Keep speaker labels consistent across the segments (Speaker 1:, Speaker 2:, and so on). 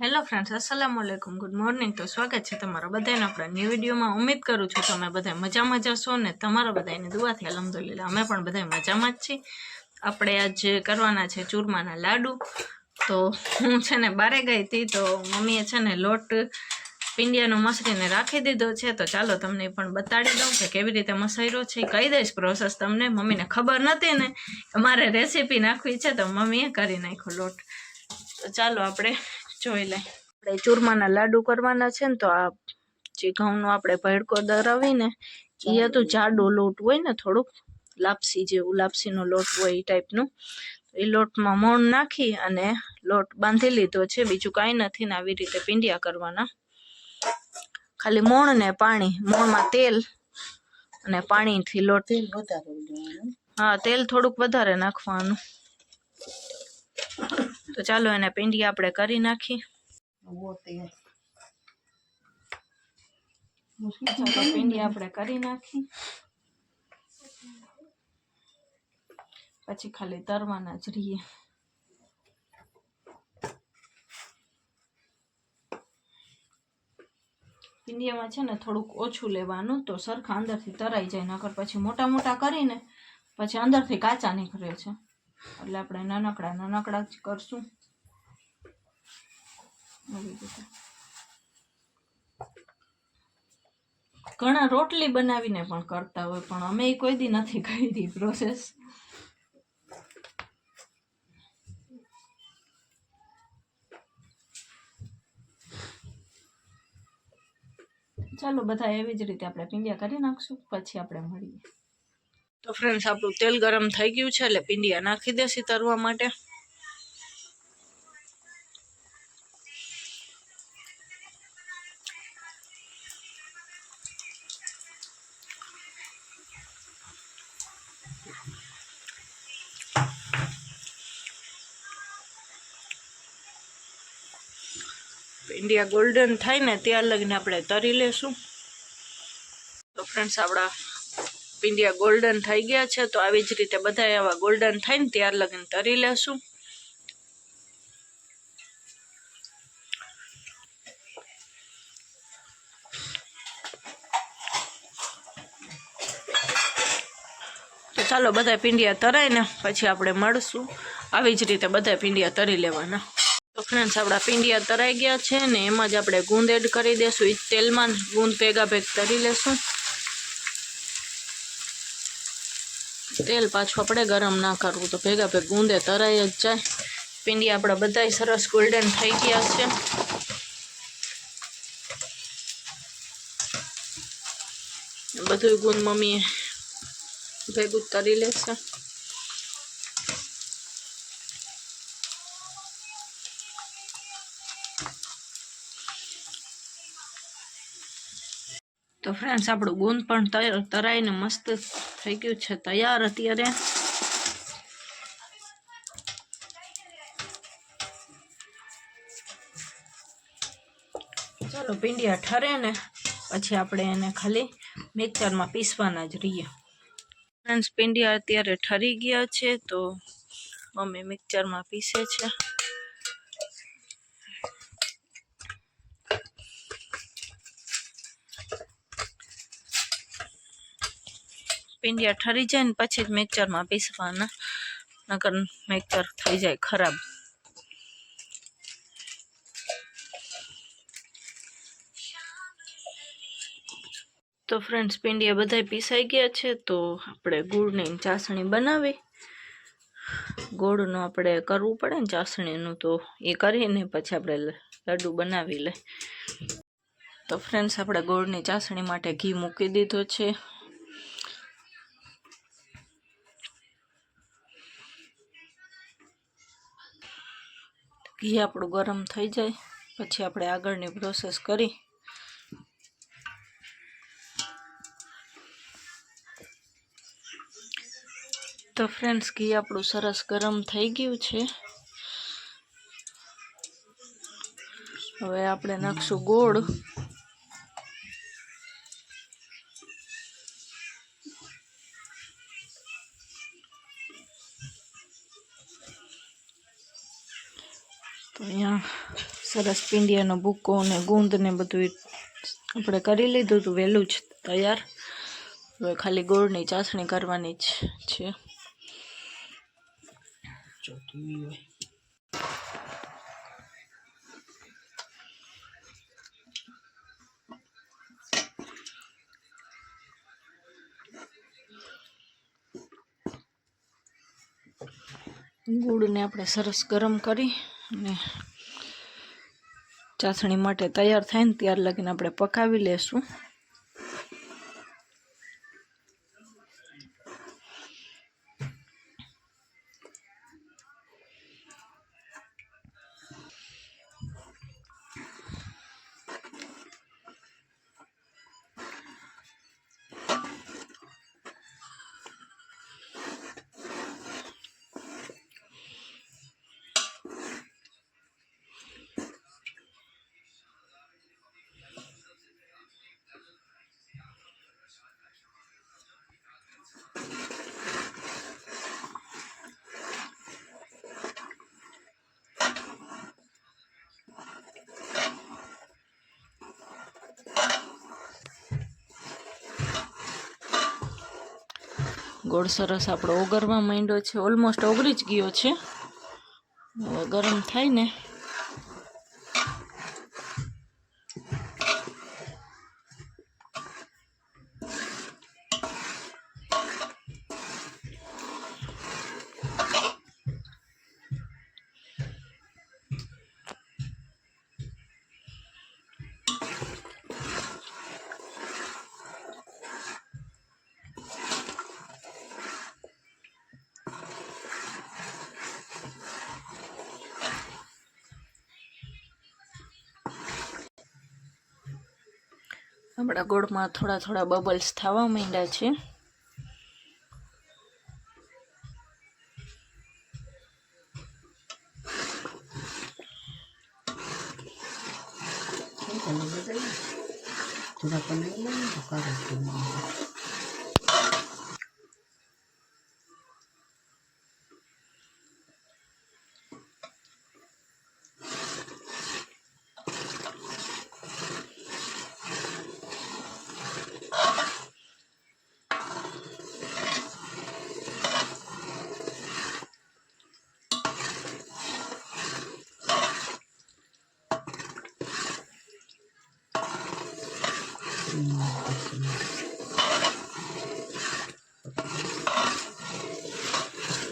Speaker 1: Hello friends, અસલામુ અલૈકુમ, good morning. તો સ્વાગત છે તમારા બધાને આપણા ન્યૂ વિડીયોમાં. ઉમ્મીદ કરું છું તમે બધા મજામાં જશો ને તમારા બધાની દુઆથી અલ્હમ્દુલિલ્લાહ અમે પણ બધા મજામાં જ છીએ. આપણે આજે કરવાના છે ચૂરમાના લાડુ. તો હું છે ને બારે ગઈ હતી તો મમ્મીએ છે ને લોટ પિંડિયાનો મસરીને રાખી દીધો છે. તો ચાલો તમને પણ બતાડી દઉં કે કેવી રીતે મસાયરો છે. કહી દઈશ પ્રોસેસ તમને. મમ્મીને ખબર નથી ને મારે રેસીપી નાખવી છે તો મમ્મીએ કરી નાખ્યો લોટ. તો ચાલો આપણે જોઈ લે. આપણે ચૂરમાના લાડુ કરવાના છે ને તો આ જે ઘઉંનો આપણે ભડકો દરાવીને એ તો જાડો લોટ હોય ને, થોડુંક લાપસી જેવું, લાપસીનો લોટ હોય એ ટાઈપનું. એ લોટમાં મોણ નાખી અને લોટ બાંધી લીધો છે, બીજું કાંઈ નથી ને. આવી રીતે પિંડિયા કરવાના. ખાલી મોણ ને પાણી, મોણમાં તેલ અને પાણીથી લોટ. હા, તેલ થોડુંક વધારે નાખવાનું. તો ચાલો એને પિંડિયા આપણે કરી નાખી. પિંડિયા આપણે કરી નાખી પછી ખાલી તરવાના જ રહીએ. પિંડિયામાં છે ને થોડુંક ઓછું લેવાનું તો સરખા અંદરથી તરાઈ જાય, નકર પછી મોટા મોટા કરીને પછી અંદરથી કાચા નીકળે છે. એટલે આપણે નાનકડા નાનકડા જ કરશું. ઘણા રોટલી બનાવીને પણ કરતા હોય, પણ અમે કોઈ દી નથી કરી પ્રોસેસ. ચાલો બધા એવી જ રીતે આપણે પિંડિયા કરી નાખશું, પછી આપણે મળીએ. તો ફ્રેન્ડ્સ, આપણું તેલ ગરમ થઈ ગયું છે એટલે પિંડિયા નાખી દેસી તરવા માટે. પિંડિયા ગોલ્ડન થાય ને ત્યાર લગીને આપણે તરી લેશું. તો ફ્રેન્ડ્સ, આપણા પિંડિયા ગોલ્ડન થઈ ગયા છે. તો આવી જ રીતે બધા આવા ગોલ્ડન થાય ને ત્યાર લગીને તરી લેશું. તો ચાલો બધા પિંડિયા તરાય ને પછી આપણે મળશું. આવી જ રીતે બધા પિંડિયા તરી લેવાના. તો ફ્રેન્ડ્સ, આપણા પિંડિયા તરાઈ ગયા છે ને એમાં જ આપણે ગુંદ એડ કરી દેશું. એ તેલમાં ગુંદ ભેગા ભેગ તરી લેશું. તેલ પાછું આપણે ગરમ ના કરવું, તો ભેગા ભેગ ગુંદે તરાઈ જ જાય. પિંડિયા આપણા બધાય સરસ ગોલ્ડન થઈ ગયા છે. બધું ગુંદ મમ્મીએ ભેગું તરી લેશે. તો ફ્રેન્ડ્સ, આપણું ગુંદ પણ તરાઈને મસ્ત થઈ ગયું છે તૈયાર અત્યારે. ચાલો પિંડિયા ઠરે ને પછી આપણે એને ખાલી મિક્સરમાં પીસવાના જ રહીએ. ફ્રેન્ડ્સ, પિંડિયા અત્યારે ઠરી ગયા છે તો મમ્મી મિક્સરમાં પીસે છે. પિંડિયા ઠરી જાય ને પછી જ મિક્સરમાં પીસવાના, નકર મિક્સર થઈ જાય ખરાબ. તો ફ્રેન્ડ્સ, પિંડિયા બધા પીસાઈ ગયા છે. તો આપણે ગુળની ચાસણી બનાવી. ગોળનું આપણે કરવું પડે ને ચાસણીનું, તો એ કરીને પછી આપણે લાડુ બનાવી લે. તો ફ્રેન્ડ્સ, આપણે ગોળની ચાસણી માટે ઘી મૂકી દીધો છે. ઘી આપણું ગરમ થઈ જાય પછી આપણે આગળની પ્રોસેસ કરી. તો ફ્રેન્ડ્સ, ઘી આપણું સરસ ગરમ થઈ ગયું છે. હવે આપણે નાખશું ગોળ. તો અહીંયા સરસ પીંડિયાનો ભૂકો ને ગુંદ ને બધું આપણે કરી લીધું હતું, વહેલું જ તૈયાર. હવે ખાલી ગોળની ચાસણી કરવાની જ છે. ગોળને આપણે સરસ ગરમ કરી અને ચાસણી માટે તૈયાર થાય ને ત્યાર લગીને આપણે પકાવી લેશું. ગોળ સરસ આપણો ઓગળવા માંડ્યો છે, ઓલમોસ્ટ ઓગળી જ ગયો છે. હવે ગરમ થાય ને આપણા ગોળમાં થોડા થોડા બબલ્સ થવા માંડ્યા છે.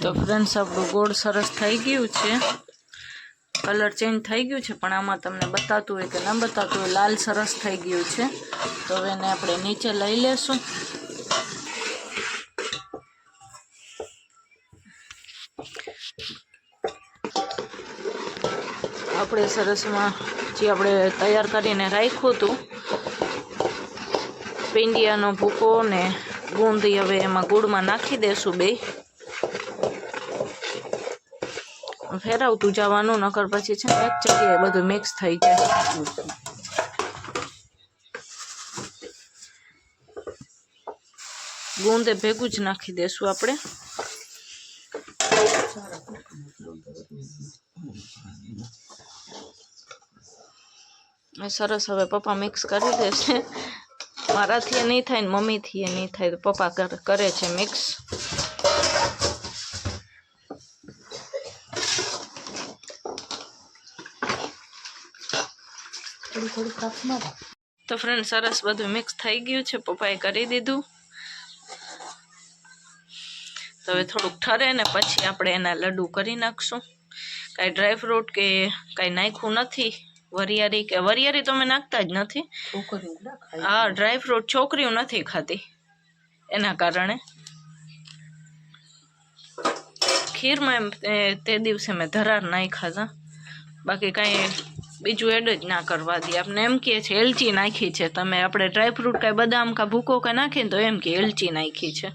Speaker 1: તો ફ્રેન્ડ્સ આપણું ગોળ સરસ થઈ ગયું છે, કલર ચેન્જ થઈ ગયું છે, પણ આમાં તમને બતાતું હોય કે ન બતાતું હોય, લાલ સરસ થઈ ગયું છે. તો હવે એને આપણે નીચે લઈ લેશું. આપણે સરસમાં જે આપણે તૈયાર કરીને રાખ્યું હતું પીંડિયાનો ભૂકો ને ગુંદી, હવે એમાં ગોળમાં નાખી દેશું. બે ફેરવતું જવાનું, નકર પછી છે ને એક જગ્યાએ બધું મિક્સ થઈ જાય. ગુંદે ભેગું જ નાખી દેશું આપણે. સરસ હવે પપ્પા મિક્સ કરી દેશે. મારાથી નહીં થાય ને મમ્મીથી એ નહીં થાય, તો પપ્પા કરે છે મિક્સ. તો ફ્રેન્ડ સરસ બધું મિક્સ થઈ ગયું છે, પપ્પાએ કરી દીધું. તો હવે થોડુંક ઠરે ને પછી આપણે એના લડ્ડુ કરી નાખશું. કાંઈ ડ્રાયફ્રૂટ કે કાંઈ નાખ્યું નથી. વરિયાળી તો અમે નાખતા જ નથી. હા, ડ્રાયફ્રૂટ છોકરીઓ નથી ખાતી, એના કારણે. ખીરમાં તે દિવસે મેં ધરાર નાખ્યા હતા, બાકી કાંઈ બીજું એડ જ ના કરવા દે. આપણે એમ કહે છે એલચી નાખી છે તમે. આપણે ડ્રાયફ્રૂટ કાંઈ બદામ કા ભૂકો કાંઈ નાખીને તો એમ કે એલચી નાખી છે.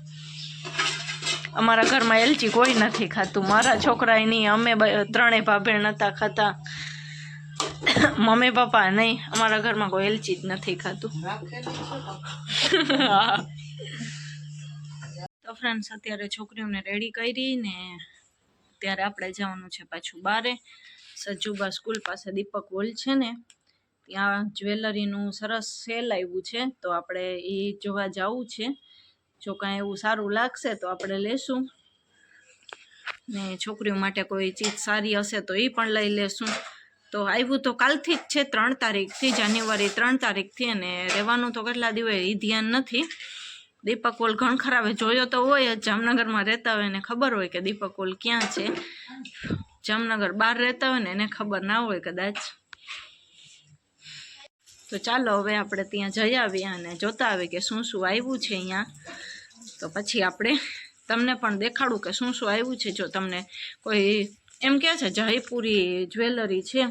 Speaker 1: અમારા ઘરમાં એલચી કોઈ નથી ખાતું, મારા છોકરાએ નહીં, અમે ત્રણેય ભાભેણ નહોતા ખાતા, મમ્મી પપ્પા નહીં, અમારા ઘરમાં કોઈ એલચી જ નથી ખાતું. તો ફ્રેન્ડ્સ અત્યારે છોકરીઓને રેડી કરી ને ત્યારે આપણે જવાનું છે પાછું બારે. સજુબા સ્કૂલ પાસે દીપક હોલ છે ને ત્યાં જ્વેલરીનું સરસ સેલ આવ્યું છે, તો આપણે એ જોવા જવું છે. જો કાંઈ એવું સારું લાગશે તો આપણે લેશું, ને છોકરીઓ માટે કોઈ ચીજ સારી હશે તો એ પણ લઈ લેશું. તો આવ્યું તો કાલથી જ છે, 3 તારીખથી, જાન્યુઆરી 3 તારીખથી, અને રહેવાનું તો કેટલા દિવસ એ ધ્યાન નથી. દીપક હોલ ઘણ ખરાબે જોયો તો હોય જ, જામનગરમાં રહેતા હોય એને ખબર હોય કે દીપક હોલ ક્યાં છે. જામનગર બહાર રહેતા હોય ને એને ખબર ના હોય કદાચ. તો ચાલો હવે આપણે ત્યાં જઈ આવીએ અને જોતા આવીએ કે શું શું આવ્યું છે અહીંયા. તો પછી આપણે તમને પણ દેખાડું કે શું શું આવ્યું છે. જો તમને કોઈ એમ કહે છે જયપુરી જ્વેલરી છે,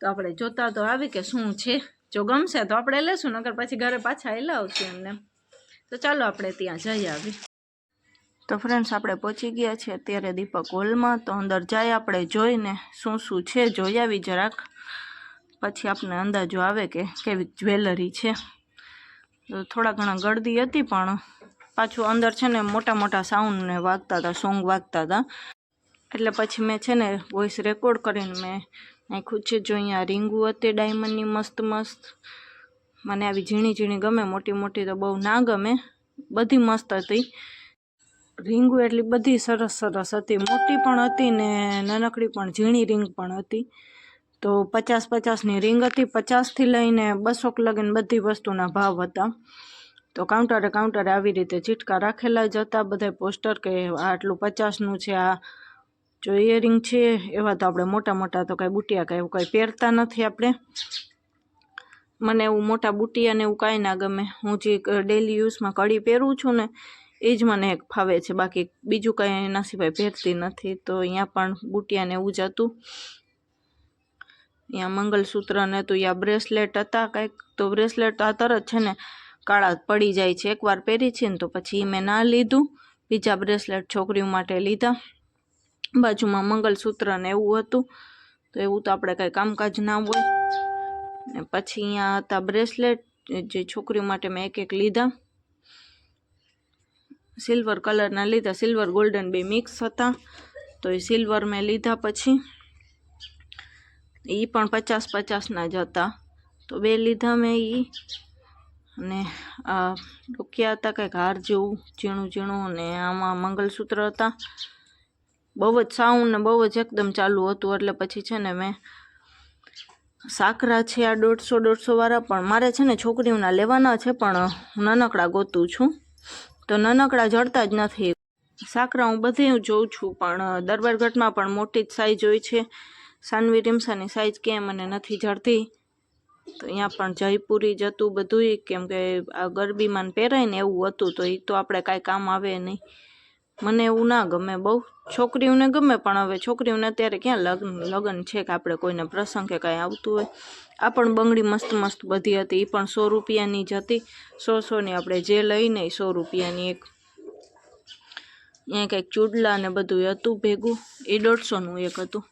Speaker 1: તો આપણે જોતા તો આવી કે શું છે. જો ગમશે તો આપણે લેશું, નકર પછી ઘરે પાછા આવેલા આવશું એમને. તો ચાલો આપણે ત્યાં જઈ આવી. તો ફ્રેન્ડ્સ, આપણે પહોંચી ગયા છીએ અત્યારે દીપક હોલમાં. તો અંદર જાય આપણે જોઈને શું શું છે જોઈ આવી જરાક, પછી આપણને અંદાજો આવે કે કેવી જ્વેલરી છે. તો થોડા ઘણા ગળદી હતી, પણ પાછું અંદર છે ને મોટા મોટા સાઉન્ડ ને વાગતા હતા, સોંગ વાગતા હતા, એટલે પછી મેં છે ને વોઇસ રેકોર્ડ કરીને મેં નાખ્યું છે. જો અહીંયા રીંગુ હતી ડાયમંડની મસ્ત મસ્ત. મને આવી ઝીણી ઝીણી ગમે, મોટી મોટી તો બહુ ના ગમે. બધી મસ્ત હતી રીંગુ, એટલી બધી સરસ સરસ હતી. મોટી પણ હતી ને નાનકડી પણ, ઝીણી રીંગ પણ હતી. તો 50-50ની રીંગ હતી, 50થી લઈને 200 લગીને બધી વસ્તુના ભાવ હતા. તો કાઉન્ટરે આવી રીતે ચીટકા રાખેલા જ હતા, બધા પોસ્ટર કે આટલું 50નું છે. આ જો ઇયરિંગ છે એવા તો આપણે મોટા મોટા તો કાંઈ બુટિયા કાંઈ એવું કાંઈ પહેરતા નથી આપણે. મને એવું મોટા બુટિયા ને એવું કાંઈ ના ગમે. હું જે ડેલી યુઝમાં કડી પહેરું છું ને એ જ મને એક ફાવે છે, બાકી બીજું કાંઈ એના સિવાય પહેરતી નથી. તો અહીંયા પણ બુટિયા ને એવું જ હતું. અહીંયા મંગલસૂત્ર ને હતું, અહીંયા બ્રેસલેટ હતા કાંઈક. તો બ્રેસલેટ આ તરત છે ને કાળા પડી જાય છે, એકવાર પહેરી છે ને તો પછી મેં ના લીધું. બીજા બ્રેસલેટ છોકરીઓ માટે લીધા. બાજુમાં મંગલસૂત્ર ને એવું હતું, તો એવું તો આપણે કાંઈ કામકાજ ના હોય. ને પછી અહીંયા હતા બ્રેસલેટ, જે છોકરીઓ માટે મેં એક એક લીધા. સિલ્વર કલરના લીધા, સિલ્વર ગોલ્ડન બે મિક્સ હતા, તો એ સિલ્વર મેં લીધા. પછી એ પણ 50-50ના જ હતા, તો 2 લીધા મેં એ. અને આ ડોકિયા હતા કંઈક હાર જેવું ઝીણું ઝીણું, ને આમાં મંગલસૂત્ર હતા. બહુ જ સાઉન્ડ ને બહુ જ એકદમ ચાલુ હતું, એટલે પછી છે ને મેં સાકરા છે આ 150-150 વાળા, પણ મારે છે ને છોકરીઓના લેવાના છે, પણ નાનકડા ગોતું છું. તો નાનકડા જડતા જ નથી. સાકરા હું બધે જોઉં છું, પણ દરબારગઢમાં પણ મોટી જ સાઈઝ હોય છે. સાનવી રીમસાની સાઈઝ ક્યાંય મને નથી જડતી. તો અહીંયા પણ જયપુરી જ હતું બધું, કેમ કે આ ગરબીમાં પહેરાય ને એવું હતું. તો એ તો આપણે કાંઈ કામ આવે નહીં. મને એવું ના ગમે બહુ. છોકરીઓને ગમે, પણ હવે છોકરીઓને અત્યારે ક્યાં લગ્ન છે કે આપણે કોઈને પ્રસંગ કે કાંઈ આવતું હોય. આ પણ બંગડી મસ્ત મસ્ત બધી હતી, એ પણ 100 રૂપિયાની જ હતી. 100-100ની આપણે જે લઈને 100 રૂપિયાની એક. અહીંયા કંઈક ચૂડલા ને બધું હતું ભેગું, એ 150નું એક હતું.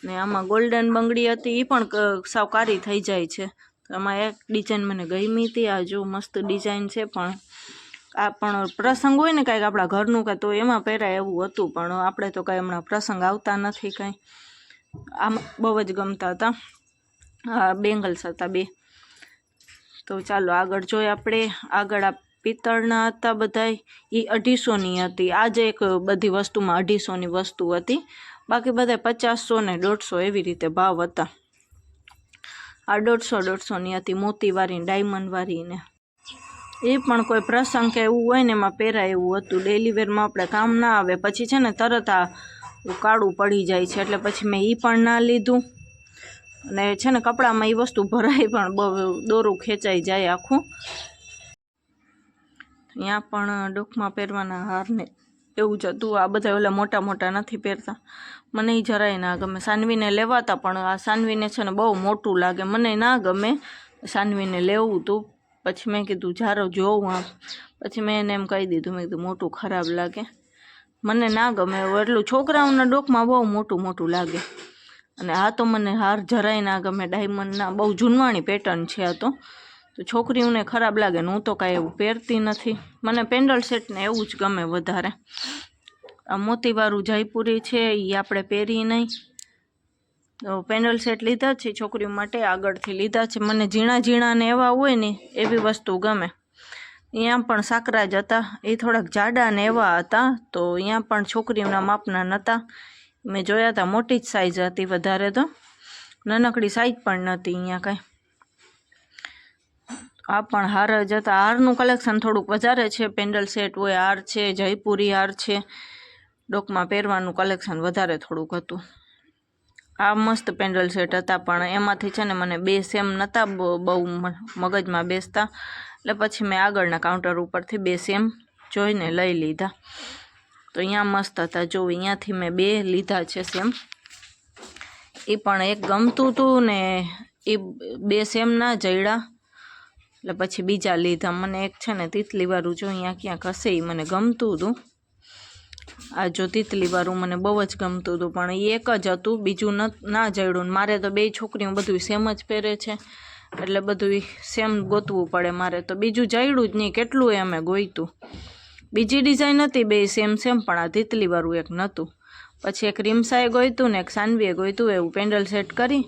Speaker 1: ને આમાં ગોલ્ડન બંગડી હતી, એ પણ સાવ કારી થઈ જાય છે. આમાં એક ડિઝાઇન મને ગમી હતી. આ જો મસ્ત ડિઝાઇન છે, પણ આ પણ પ્રસંગ હોય ને કાંઈક આપણા ઘરનું કાંઈ, તો એમાં પહેરાય એવું હતું. પણ આપણે તો કાંઈ હમણાં પ્રસંગ આવતા નથી કાંઈ. આમ બહુ જ ગમતા હતા. આ બેંગલ્સ હતા 2. તો ચાલો આગળ જોઈએ આપણે. આગળ આ પિત્તળના હતા બધાય, એ 250ની હતી. આ જ એક બધી વસ્તુમાં 250ની વસ્તુ હતી, બાકી બધા 50-100 ને 150 એવી રીતે ભાવ હતા. આ 150-150ની હતી, મોતીવાળી ડાયમંડવાળી ને. એ પણ કોઈ પ્રસંગ કે એવું હોય ને એમાં પહેરાય એવું હતું. ડેલી વેરમાં આપણે કામ ના આવે. પછી છે ને તરત આ કાળું પડી જાય છે, એટલે પછી મેં એ પણ ના લીધું. અને છે ને કપડામાં એ વસ્તુ ભરાય પણ બહુ દોરું ખેંચાઈ જાય આખું. અહીંયા પણ ડોકમાં પહેરવાના હાર ને એવું જ હતું. આ બધા ઓલા મોટા મોટા નથી પહેરતા, મને એ જરાય ના ગમે. સાનવીને લેવાતા, પણ આ સાનવીને છે ને બહુ મોટું લાગે, મને ના ગમે. સાનવીને લેવું હતું, પછી મેં કીધું જારો જોઉં આમ. પછી મેં એને એમ કહી દીધું, મેં કીધું મોટું ખરાબ લાગે, મને ના ગમે. એટલું છોકરાઓના ડોકમાં બહુ મોટું મોટું લાગે. અને આ તો મને હાર જરાય ના ગમે, ડાયમંડના બહુ જૂનવાણી પેટર્ન છે આ તો છોકરીઓને ખરાબ લાગે ને હું તો કાંઈ એવું પહેરતી નથી. મને પેન્ડલ સેટ ને એવું જ ગમે વધારે. આ મોતીવાળું જયપુરી છે એ આપણે પહેરી નહીં. તો પેન્ડલ સેટ લીધા છે છોકરીઓ માટે, આગળથી લીધા છે. મને ઝીણા ઝીણા ને એવા હોય ને એવી વસ્તુ ગમે. અહીંયા પણ સાકરા જ હતા, એ થોડાક જાડા ને એવા હતા, તો અહીંયા પણ છોકરીઓના માપના નહોતા. મેં જોયા હતા મોટી જ સાઈઝ હતી, વધારે તો નાનકડી સાઈઝ પણ નહોતી અહીંયા કાંઈ. આ પણ હાર જ હતા. હારનું કલેક્શન થોડુંક વધારે છે. પેન્ડલ સેટ હોય, હાર છે, જયપુરી હાર છે, ડોકમાં પહેરવાનું કલેક્શન વધારે થોડુંક હતું. આ મસ્ત પેન્ડલ સેટ હતા, પણ એમાંથી છે ને મને 2 સેમ નહોતા બહુ મગજમાં બેસતા, એટલે પછી મેં આગળના કાઉન્ટર ઉપરથી 2 સેમ જોઈને લઈ લીધા. તો અહીંયા મસ્ત હતા. જો અહીંયાથી મેં 2 લીધા છે સેમ. એ પણ એક ગમતું હતું ને એ 2 સેમ ના જડ્યા, એટલે પછી બીજા લીધા. મને એક છે ને તિતલીવાળું જો અહીંયા ક્યાંક હશે, એ મને ગમતું હતું. આ જો તિતલીવાળું મને બહુ જ ગમતું હતું, પણ એ એક જ હતું, બીજું ના જડ્યું. મારે તો 2 છોકરીઓ બધું સેમ જ પહેરે છે, એટલે બધું સેમ ગોતવું પડે મારે. તો બીજું જડ્યું જ નહીં, કેટલું અમે ગોઈતું. બીજી ડિઝાઇન હતી 2 સેમ, પણ આ તિતલીવાળું એક નહોતું. પછી એક રીમસાએ ગોઈતું ને એક સાનવીએ ગોઈતું, એવું પેન્ડલ સેટ કરી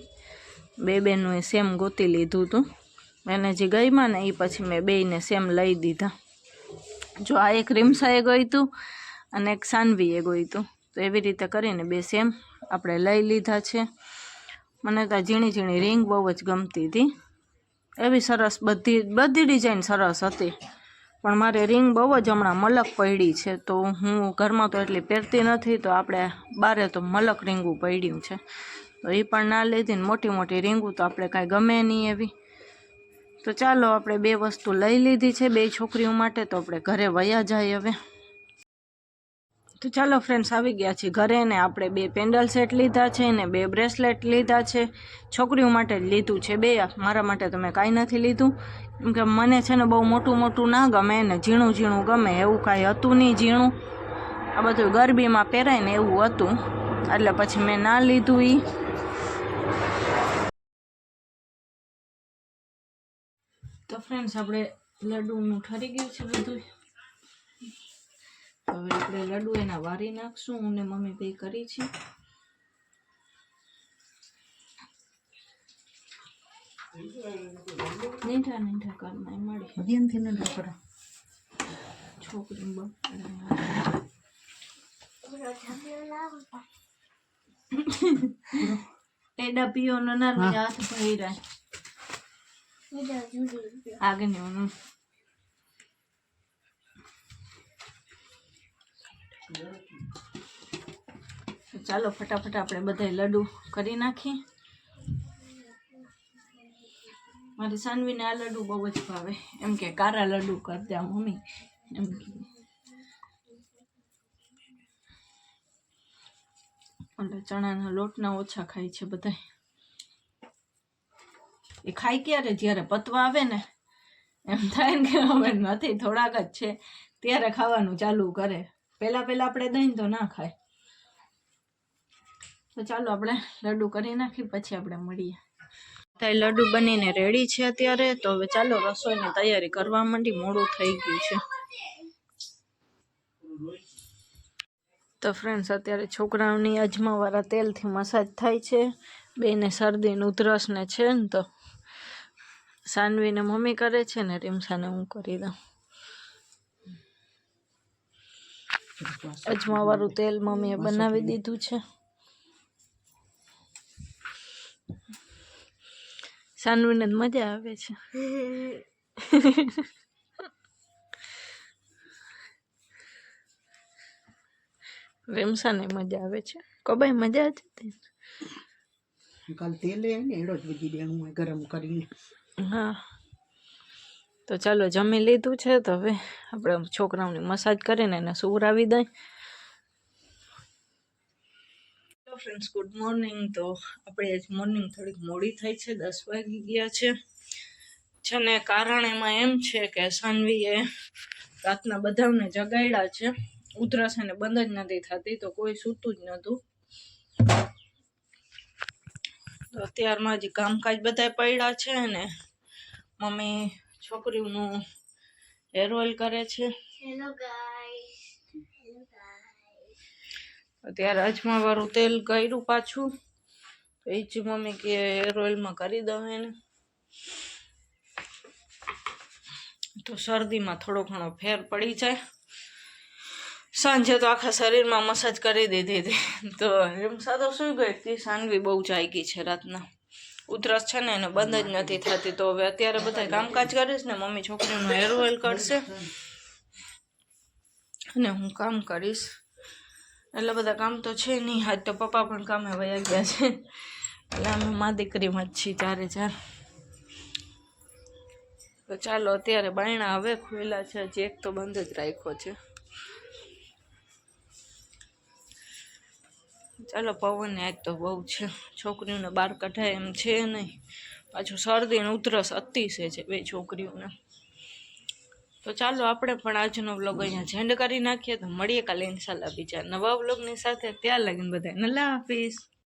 Speaker 1: 2નું એ સેમ ગોતી લીધું હતું. એને જે ગઈમાં ને એ પછી મેં 2ને સેમ લઈ દીધા. જો આ એક રીમસાએ ગોઈતું અને એક સાનવીએ ગોઈતું, તો એવી રીતે કરીને 2 સેમ આપણે લઈ લીધા છે. મને તો ઝીણી ઝીણી રિંગ બહુ જ ગમતી હતી, એવી સરસ બધી ડિઝાઇન સરસ હતી. પણ મારે રિંગ બહુ જ હમણાં મલક પડી છે, તો હું ઘરમાં તો એટલી પહેરતી નથી, તો આપણે બારે તો મલક રીંગું પડ્યું છે, તો એ પણ ના લીધી. ને મોટી મોટી રીંગું તો આપણે કાંઈ ગમે નહીં એવી. તો ચાલો આપણે 2 વસ્તુ લઈ લીધી છે 2 છોકરીઓ માટે, તો આપણે ઘરે વયા જાય હવે. તો ચાલો ફ્રેન્ડ્સ, આવી ગયા છે ઘરે, ને આપણે 2 પેન્ડલ સેટ લીધા છે ને 2 બ્રેસલેટ લીધા છે. છોકરીઓ માટે જ લીધું છે 2, મારા માટે તો મેં કાંઈ નથી લીધું, કેમ કે મને છે ને બહુ મોટું મોટું ના ગમે ને ઝીણું ઝીણું ગમે. એવું કાંઈ હતું નહીં ઝીણું, આ બધું ગરબીમાં પહેરાય ને એવું હતું, એટલે પછી મેં ના લીધું. તો ફ્રેન્ડ્સ, આપણે લડ્ડુનું ઠરી ગયું છે બધું. હવે આપણે લડ્ડુ એના વારી નાખશું. હું ને મમ્મી બે કરી છે. નીંઠા નીંઠા કરમાં મળી ધ્યાનથી નીંઠા કરો છોકરી એડા પીઓ નો નરમી હાથ ભરી રહે આગળ નું. ચાલો ફટાફટ આપણે બધા લડ્ડુ કરી નાખીએ. મારી સાનવીને આ લડ્ડુ બહુ જ ભાવે, એમ કે કારા લડ્ડુ કરી દે મમ્મી એમ. એટલે ચણાના લોટના ઓછા ખાય છે બધા. એ ખાય ક્યારે? જ્યારે પતવા આવે ને એમ થાય ને કે હવે નથી, થોડાક જ છે, ત્યારે ખાવાનું ચાલુ કરે. પહેલા આપણે દહીં તો ના ખાય. તો ચાલો આપણે લડ્ડુ કરી નાખી, પછી આપણે મળીએ. લડ્ડુ બનીને રેડી છે અત્યારે. તો હવે ચાલો રસોઈની તૈયારી કરવા માંડી, મોડું થઈ ગયું છે. તો ફ્રેન્ડ્સ, અત્યારે છોકરાઓની અજમાવાળા તેલથી મસાજ થાય છે. બેને શરદી ને ઉધરસ ને છે ને, તો સાનવીને મમ્મી કરે છે ને રીમસાને હું કરી દઉં. અજમાવાળું તેલ મમ્મીએ બનાવી દીધું છે. સાનવીને મજા આવે છે. રીમસાને મજા આવે છે. કબાઈ મજા જ હતી. કાલ તેલ ને એડો જ બીજી દેવાનું ગરમ કરીને. હા, તો ચાલો જમી લીધું છે, તો હવે આપણે છોકરાઓની મસાજ કરીને એને સુવરાવી દઈ. Hello friends, good morning. તો આપણે આજ મોર્નિંગ થોડીક મોડી થઈ છે, 10 વાગી ગયા છે ને. કારણ એમાં એમ છે કે સાનવીએ રાતના બધાને જગાડ્યા છે. ઉધરસ એને બંધ જ નથી થતી, તો કોઈ સૂતું જ નહોતું. તો અત્યારમાં હજી કામકાજ બધા પડ્યા છે ને મમ્મી છોકરીઓનું હેર ઓઇલ કરે છે. અત્યારે અજમાવાળું તેલ કર્યું પાછું, તો એ જ મમ્મી કે હેર ઓઇલમાં કરી દઉં એને, તો શરદીમાં થોડો ઘણો ફેર પડી જાય. સાંજે તો આખા શરીરમાં મસાજ કરી દીધી હતી, તો એમ સાદો સુઈ ગઈ હતી. સાનવી બહુ જાગી છે રાતના, ઉધરસ છે ને એને બંધ જ નથી થતી. તો હવે અત્યારે બધા કામકાજ કરીશ ને, મમ્મી છોકરીનું હેર ઓઇલ કરશે અને હું કામ કરીશ. એટલે બધા કામ તો છે નહીં. આજ તો પપ્પા પણ કામે વયા ગયા છે, એટલે અમે મા દીકરીમાં જ છીએ ચારે ચાર. તો ચાલો અત્યારે બાયણા હવે ખુલ્લા છે, હજી એક તો બંધ જ રાખ્યો છે. ચાલો પવન આજ તો બહુ છે, છોકરીઓને બહાર કઢાય એમ છે નહીં. પાછું શરદી અને ઉધરસ અતિશય છે બે છોકરીઓને. તો ચાલો આપણે પણ આજનો વ્લોગ અહીંયા ઝેન્ડ કરી નાખીએ. તો મળીએ કાલે ઇન્શાલ્લાહ બીજા નવા વ્લોગની સાથે. ત્યાં લગીને બધાને અલ્લાહ હાફિઝ.